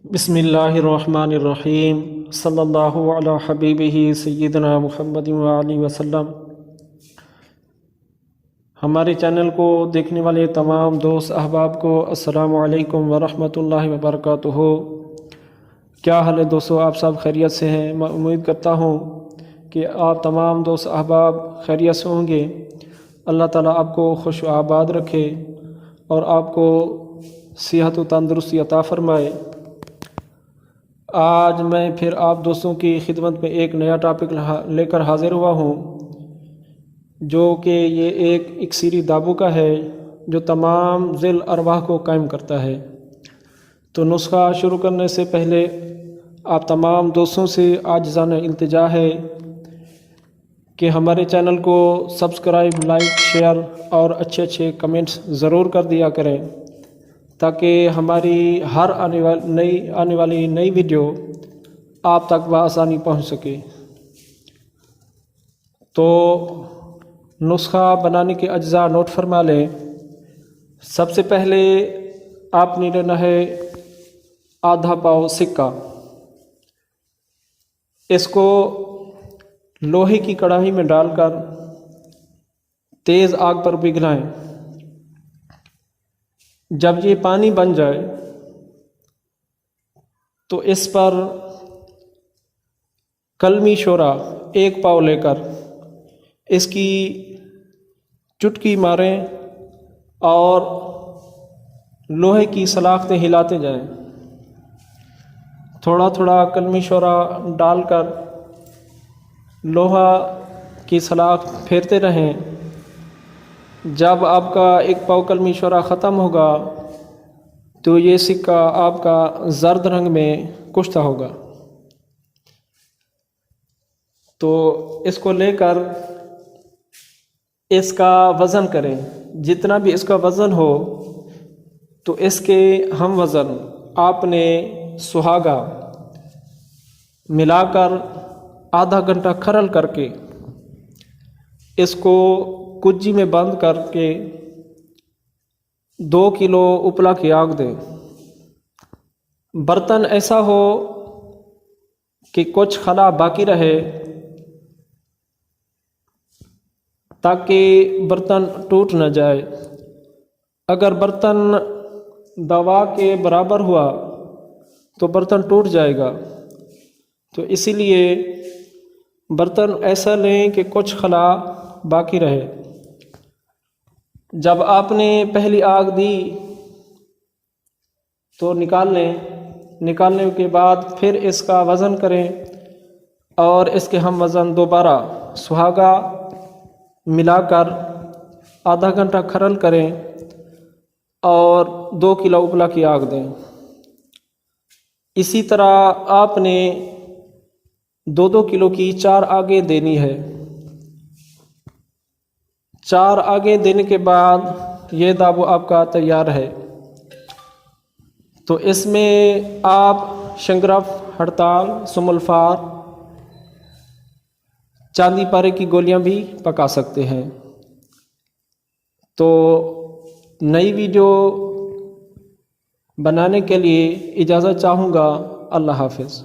बिस्मिल्लाहिर्रहमानिर्रहीम सल्लल्लाहु अला हबीबिही सय्यिदना मुहम्मद व आलिहि वसल्लम। हमारे चैनल को देखने वाले तमाम दोस्त अहबाब को अस्सलामु अलैकुम व रहमतुल्लाहि व बरकातुहू। क्या हाल है दोस्तों, आप सब खैरियत से हैं। मैं उम्मीद करता हूँ कि आप तमाम दोस्त अहबाब खैरियत से होंगे। अल्लाह ताला आपको खुश व आबाद रखे और आपको सेहत व तंदुरुस्ती अता फ़रमाए। आज मैं फिर आप दोस्तों की खिदमत में एक नया टॉपिक लेकर हाज़िर हुआ हूँ, जो कि ये एक इक्सीरी दाबू का है जो तमाम ज़िल अरवाह को कायम करता है। तो नुस्खा शुरू करने से पहले आप तमाम दोस्तों से आजिज़ाना इल्तिजा है कि हमारे चैनल को सब्सक्राइब, लाइक, शेयर और अच्छे कमेंट्स ज़रूर कर दिया करें, ताकि हमारी हर आने वाली नई वीडियो आप तक बआसानी पहुंच सके। तो नुस्खा बनाने के अज्जा नोट फरमा लें। सबसे पहले आपने लेना है आधा पाव सिक्का। इसको लोहे की कढ़ाई में डालकर तेज़ आग पर पिघलाएं। जब ये पानी बन जाए तो इस पर कलमी शोरा 1 पाव लेकर इसकी चुटकी मारें और लोहे की सलाख्तें हिलाते जाएं। थोड़ा थोड़ा कलमी शोरा डालकर लोहा की सलाख फेरते रहें। जब आपका 1 पाव कलमी शोरा ख़त्म होगा तो ये सिक्का आपका जर्द रंग में कुश्ता होगा। तो इसको लेकर इसका वज़न करें। जितना भी इसका वज़न हो तो इसके हम वज़न आपने सुहागा मिलाकर आधा घंटा खरल करके इसको कुज्जी में बंद करके 2 किलो उपला की आग दें। बर्तन ऐसा हो कि कुछ खला बाकी रहे, ताकि बर्तन टूट न जाए। अगर बर्तन दवा के बराबर हुआ तो बर्तन टूट जाएगा। तो इसीलिए बर्तन ऐसा लें कि कुछ खला बाकी रहे। जब आपने पहली आग दी तो निकाल लें। निकालने के बाद फिर इसका वज़न करें और इसके हम वज़न दोबारा सुहागा मिलाकर आधा घंटा खरल करें और 2 किलो उपला की आग दें। इसी तरह आपने 2-2 किलो की 4 आगें देनी है। 4 आगे देने के बाद ये दाबू आपका तैयार है। तो इसमें आप शंगरफ, हड़ताल, सुमल्फार, चांदी पारे की गोलियां भी पका सकते हैं। तो नई वीडियो बनाने के लिए इजाज़त चाहूँगा। अल्लाह हाफ़िज़।